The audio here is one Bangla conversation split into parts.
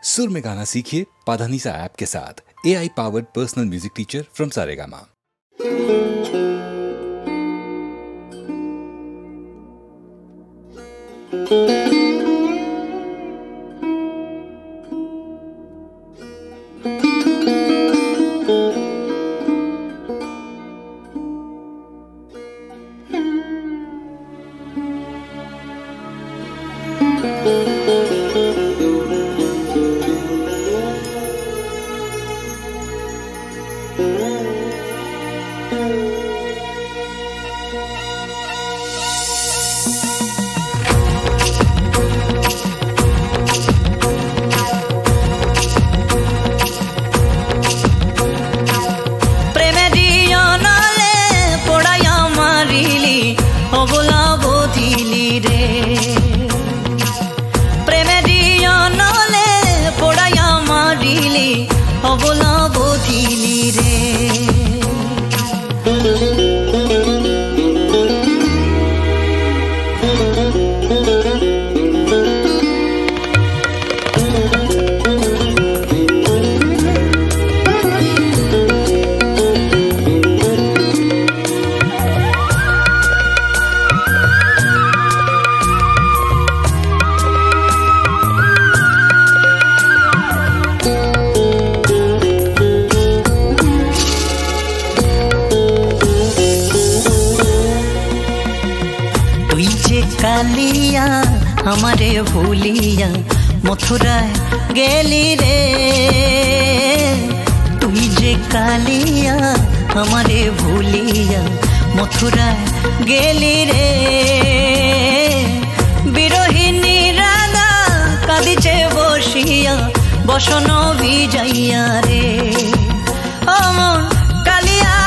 सुर में गाना सीखिए पाधानीसा ऐप के साथ। AI powered personal music teacher from Saregama. कालिया हमारे भूलिया मथुरा गेली रे, तुई जे कालिया हमारे भूलिया मथुरा गेली रे। बिरहिनी राधा कादिचे बसिया बसन विजाइया रे। अमन कालिया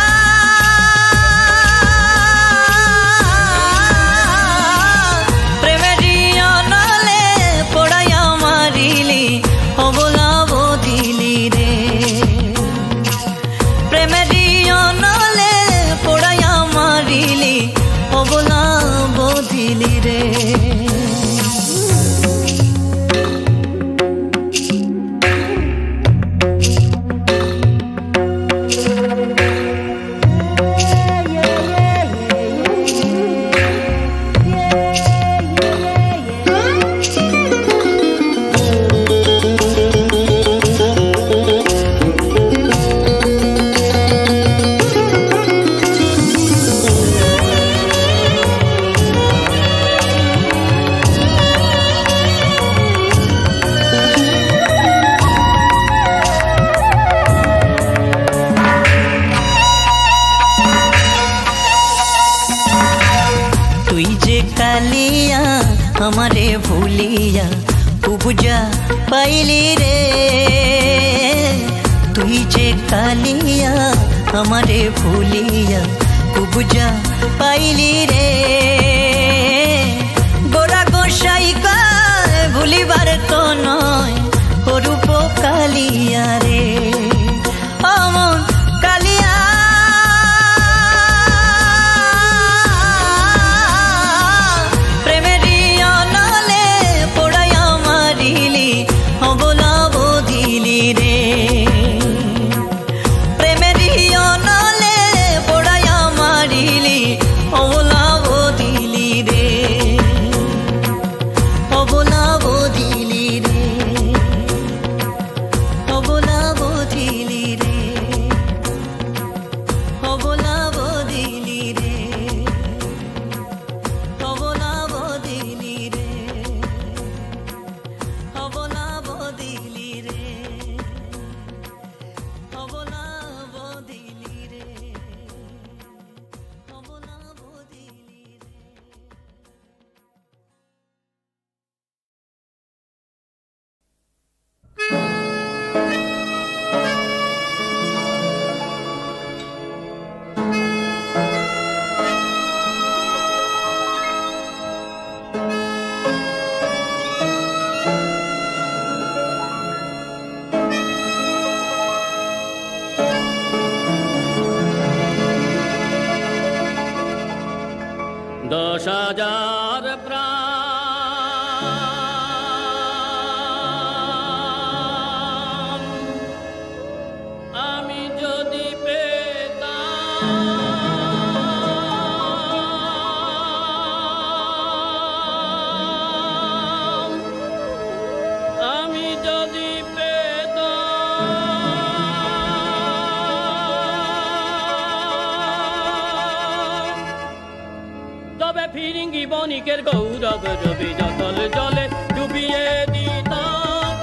कालिया हमारे भूलिया पूजा पाइली रे। तुई जे कालिया हमारे भूलिया पूजा पाइली रे। गोरा गोसाई का भूलिबार तो नय रूप कालिया रे। अमन कालिया বণিকের গৌরব রবি যতল জলে ডুবিয়ে দিতাম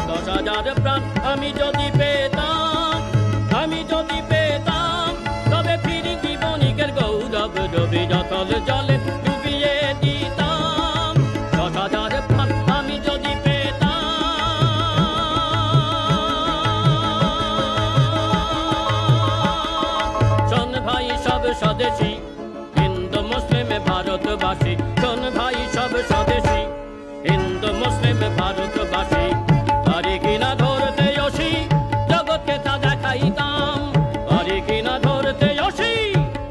10,000 প্রাণ আমি যদি পেতাম তবে ফিরিঙ্গি বণিকের গৌরব রবি যতল জলে ডুবিয়ে দিতাম 10,000 প্রাণ আমি যদি স্বদেশী হিন্দু মুসলিম ভারতবাসী শোন ভাই সব স্বদেশী হিন্দু মুসলিম ভারতবাসী পারি কিনা ধরতে অসি জগৎকে তা দেখাইতাম পারি কিনা ধরতে অসি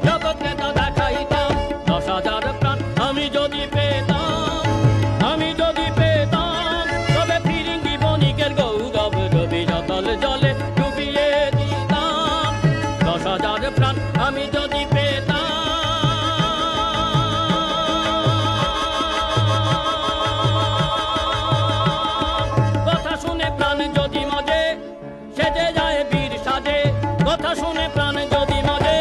জগৎকে তা দেখাইতাম 10,000 প্রাণ আমি যদি পেতাম তবে ফিরিঙ্গি বণিকের গৌরব রবি যতল জলে ডুবিয়ে দিতাম 10,000 প্রাণ আমি যদি কথা শুনে প্রাণ যদি মজে সেজে যায় বীর সাজে কথা শুনে প্রাণ যদি মজে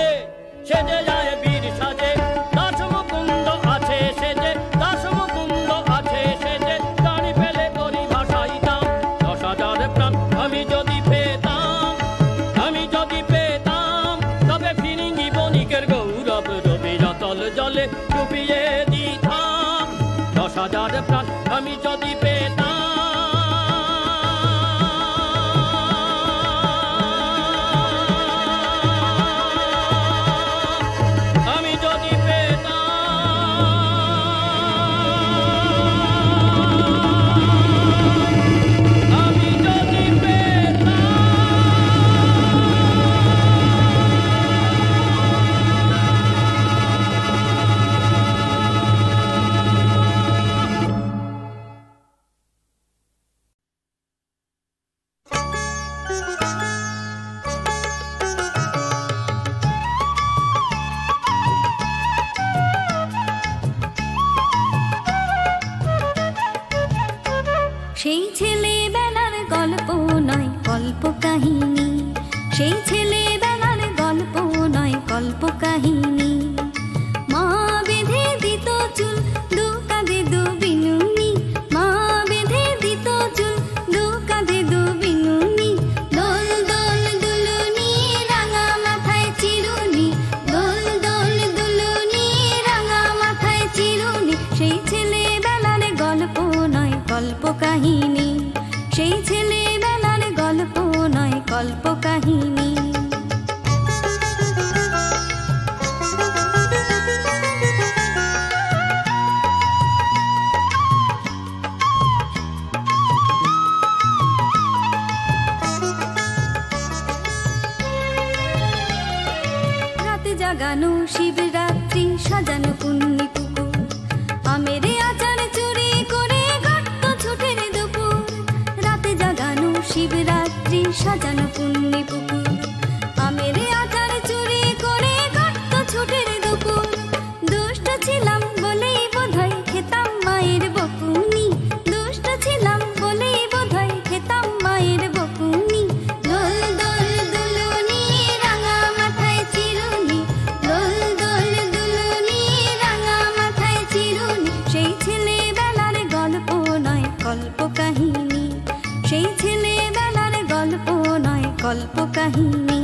সেজে যায় বীর সাজে দাস মুকুন্দ আছে সেজে গাড়ি ফেলে করি ভাসাইতাম 10,000 প্রাণ আমি যদি পেতাম তবে ফিরিঙ্গি বণিকের গৌরব রবি যতল জলে ডুবিয়ে দিতাম 10,000 প্রাণ আমি যদি পেতাম সেই ছেলেবেলার গল্প নয় কল্প কাহিনী সেই ছেলেবেলার গল্প নয় কল্প কাহিনী মা বেঁধে দিত চুল দু কাঁধে দু বিনুনি মা বেঁধে দিত চুল দু কাঁধে দু বিনুনি দোল দোল দুলুনি রাঙা মাথায় চিরুনি দোল দোল দুলুনি রাঙা মাথায় চিরুনি সেই ছেলেবেলার গল্প নয় কল্প কাহিনী সেই ছেলেবেলার গল্প নয় কল্প কাহিনী রাতে জাগানো শিবরাত্রি সাজানো পুণ্যি পুকুর আমের আচার চুরি করে গর্ত ছুটের দুপুর রাতে জাগানো শিবরাত্রি সাজানো পুণ্যি পুকুর আমের আচার চুরি করে গর্ত ছুটের দুপুর দুষ্ট ছিলাম বলেই বোধহয় খেতাম মায়ের বকুনি দুষ্ট ছিলাম বলেই বোধহয় খেতাম মায়ের বকুনি দোল দোল দুলুনি রাঙা মাথায় চিরুনি দোল দোল দুলুনি রাঙা মাথায় চিরুনি সেই ছেলেবেলার গল্প নয় কল্প কাহিনী সেই ছেলেবেলার গল্প নয় কল্প কাহিনী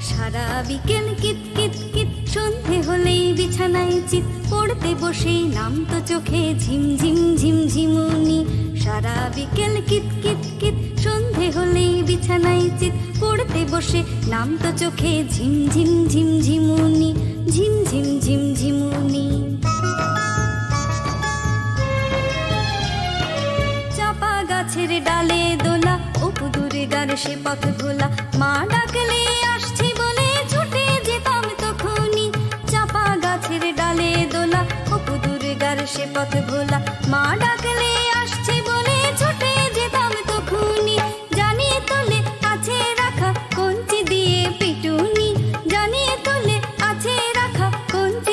সারা বিকেল কিত কিত কিত সন্ধে হলেই বিছানায় চিত পড়তে বসে নামতো চোখে ঝিম ঝিম ঝিম ঝিমুনি সারা বিকেল কিত কিত কিত সন্ধে হলেই বিছানায় চিত পড়তে বসে নামতো চোখে ঝিম ঝিম ঝিম ঝিমুনি ঝিম ঝিম ঝিম ঝিমুনি চাপা গাছের ডালে দোলা অপু দুর্গার সে পথ ভোলা মা ডাকলে আসছি বলে ছুটে যেতাম তখনই চাপা গাছের ডালে দোলা অপু দুর্গার সে পথ ভোলা মা ডাকলে আসছি বলে ছুটে যেতাম তখনই জানিয়ে তোলে আছে রাখা কঞ্চি দিয়ে পিটুনি জানিয়ে তোলে আছে রাখা কঞ্চি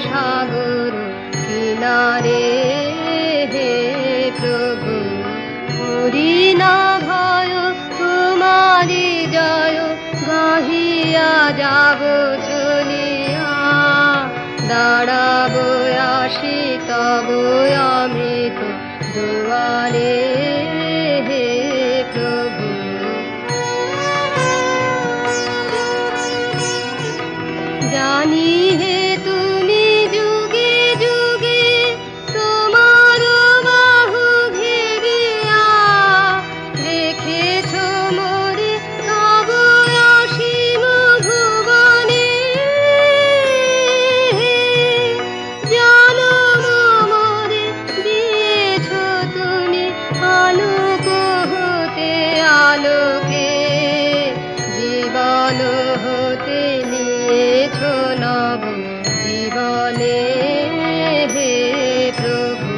সাগর কিনারে হে প্রভু করি না ভয় তোমারি জয় গাহিয়া যাব চলিয়া দাঁড়াবো আসি তব অমৃত দুয়ারে হে প্রভু জানি হে তুমি যুগে যুগে তোমার বাহু ঘেরিয়া রেখেছ মোরে তব অসীম ভুবনে জনম মোরে দিয়েছ তুমি আলোক হতে আলোকে জীবন হতে নিয়েছ নব জীবনে হে প্রভু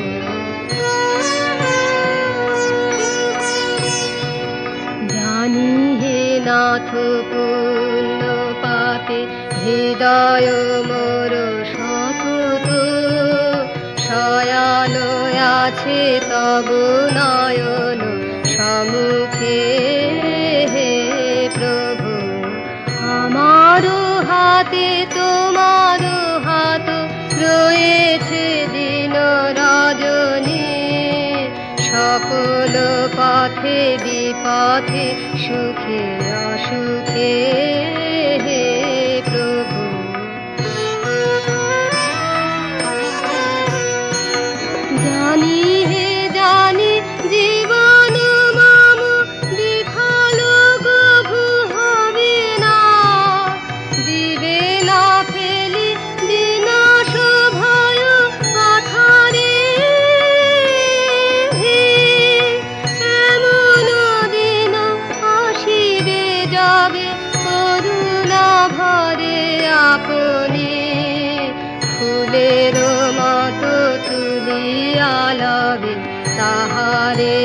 জানি হে নাথ পুণ্য পাপে হৃদয় মোর সতত শয়ান আছে তব নয়ন সম্মুখে হে প্রভু আমার হাতে তোমার হাত রয়েছে দিন রজনী সকল পথে বিপথে সুখে অসুখে হে প্রভু জানি হে জানি জীবন মম বিফল গভু হবে না দিবে না ফেলি বিনাশ ভয় আধারে এমন দিন আসিবে যাবে করুণা ভরে আপনি ফুলের মতো তুলিয়া লবে তাহারে